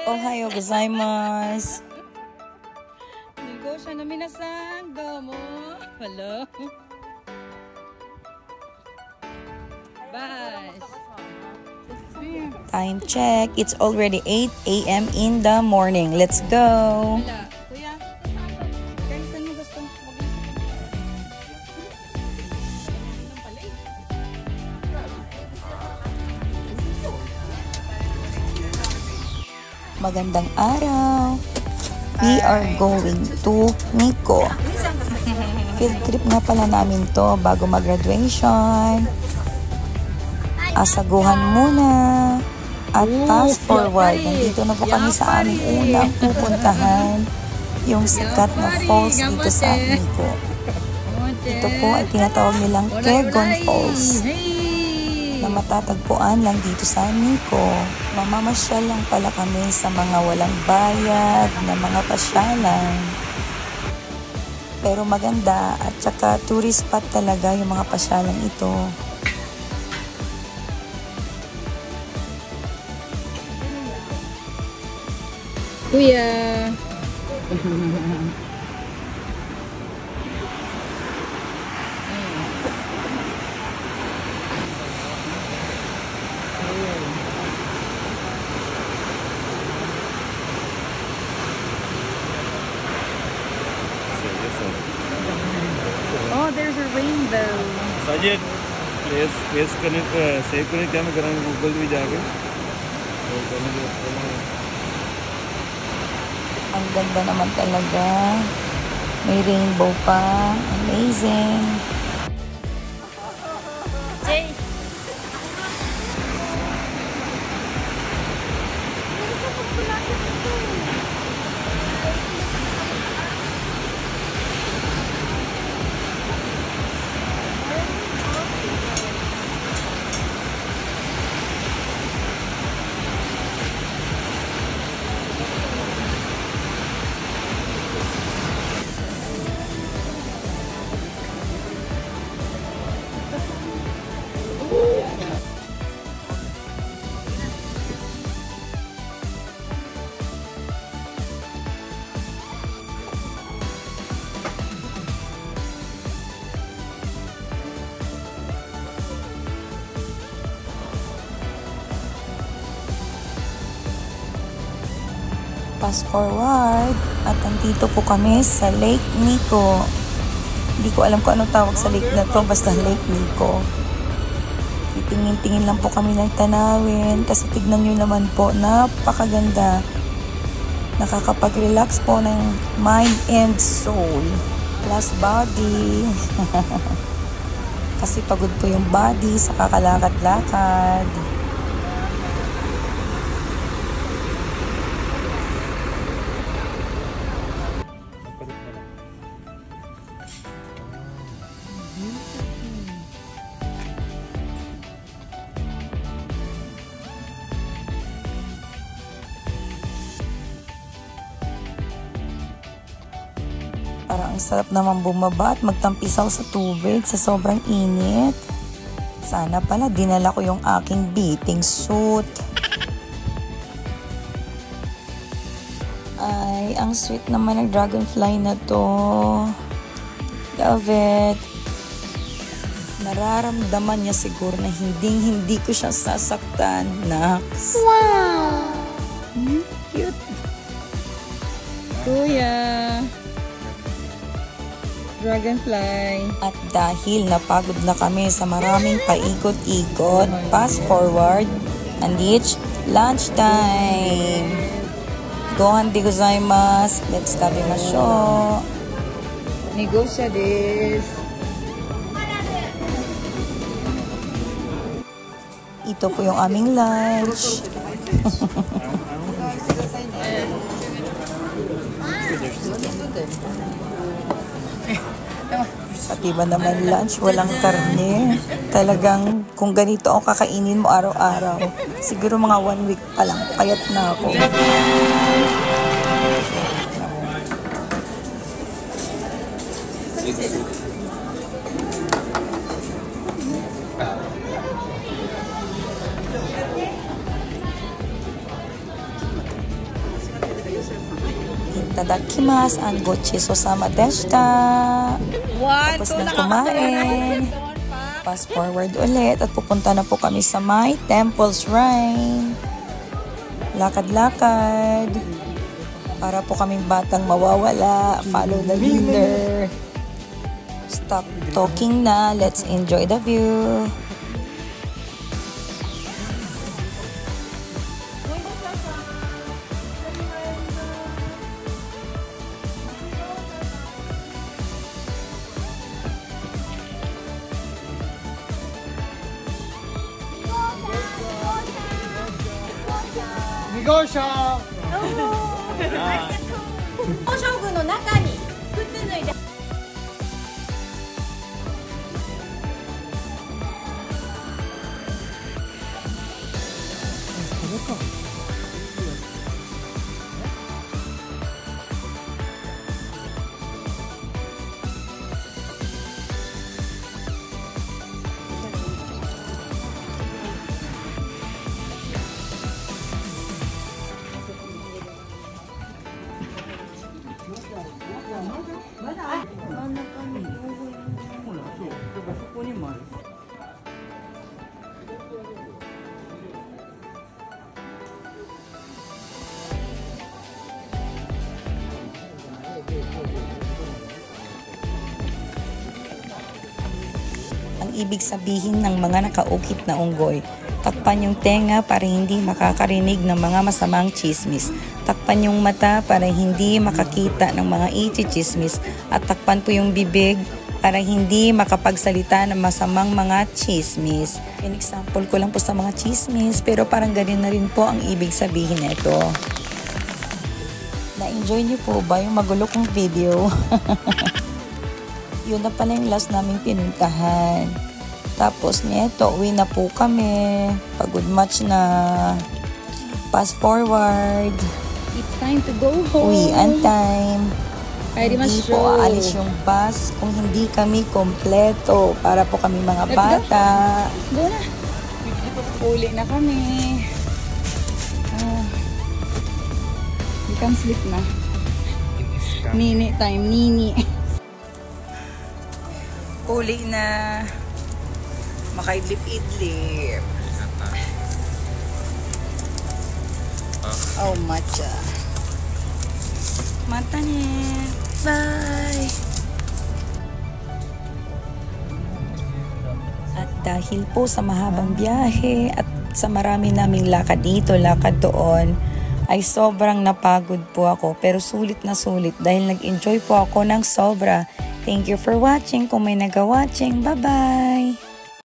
Ohayo gozaimasu. Negosyo na minasan, domo. Hello. Bye. Time check. It's already 8 a.m. in the morning. Let's go. Kuya, kahit saan mo gusto. Magandang araw. We are going to Nikko. Field trip nga pala namin to bago mag-graduation. Asaguhan muna. At fast forward, nandito na po kami sa aming unang pupuntahan. Yung sikat na falls dito sa Nikko. Ito po ay tinatawag nilang Kegon Falls, na matatagpuan lang dito sa Nikko. Mamamasyal lang pala kami sa mga walang bayad na mga pasyalan. Pero maganda at saka tourist spot talaga yung mga pasyalan ito. Kuya. Oh, there's a rainbow. Sajid, place करने सेव करने क्या मैं करूँगा गूगल भी जाके तो करने Ang ganda naman talaga. May rainbow pa. Amazing. Jay. Fast forward at nandito po kami sa Lake Nikko. Hindi ko alam kung anong tawag sa lake na to, basta Lake Nikko. Titingin-tingin lang po kami ng tanawin kasi tignan nyo naman po, napakaganda. Nakakapag-relax po ng mind and soul plus body. Kasi pagod po yung body sa kakalakad-lakad. Parang ang sarap naman bumaba at magtampisaw sa tubig sa sobrang init. Sana pala dinala ko yung aking bathing suit. Ay, ang sweet naman ng dragonfly na to. Love it. Nararamdaman niya siguro na hindi ko siya sasaktan. Naks. Wow! Cute. Kuya. Dragonfly. At dahil napagod na kami sa maraming paikot-ikot, fast forward, and it's lunch time. Gohan de gozaimasu. Let's tabimasho. Negosyo desu. Ito po yung aming lunch. Pati ba naman lunch, walang karne. Talagang kung ganito ang kakainin mo araw-araw, siguro mga 1 week pa lang, payat na ako. Itadakimasu ang gochiso sama deshita. Tapos na kumain. Fast forward ulit at pupunta na po kami sa my temple shrine. Lakad-lakad. Para po kaming batang mawawala. Follow the leader. Stop talking na. Let's enjoy the view. Nigosha! 将軍の中に靴脱いで。Ang ibig sabihin ng mga nakaukit na unggoy, takpan yung tenga para hindi makakarinig ng mga masamang chismis. Takpan yung mata para hindi makakita ng mga ichichismis. At takpan po yung bibig para hindi makapagsalita ng masamang mga chismis. An example ko lang po sa mga chismis, pero parang ganun na rin po ang ibig sabihin nito. Na-enjoy niyo po ba yung magulo kong video? Yun na pala yung last naming pinuntahan. Tapos neto, uwi na po kami. Pagod match na. Fast forward. It's time to go home. Uwian time. Hindi Hindi po aalis yung bus kung hindi kami kompleto. Para po kami mga bata. Go na. Uli na kami. You can sleep na. Nini time, nini. Uli na. Makaidlip-idlip. Oh, matcha. Mata niya. Bye! At dahil po sa mahabang biyahe at sa marami naming lakad dito, lakad doon, ay sobrang napagod po ako. Pero sulit na sulit dahil nag-enjoy po ako ng sobra. Thank you for watching. Kung may nag-watching, bye-bye!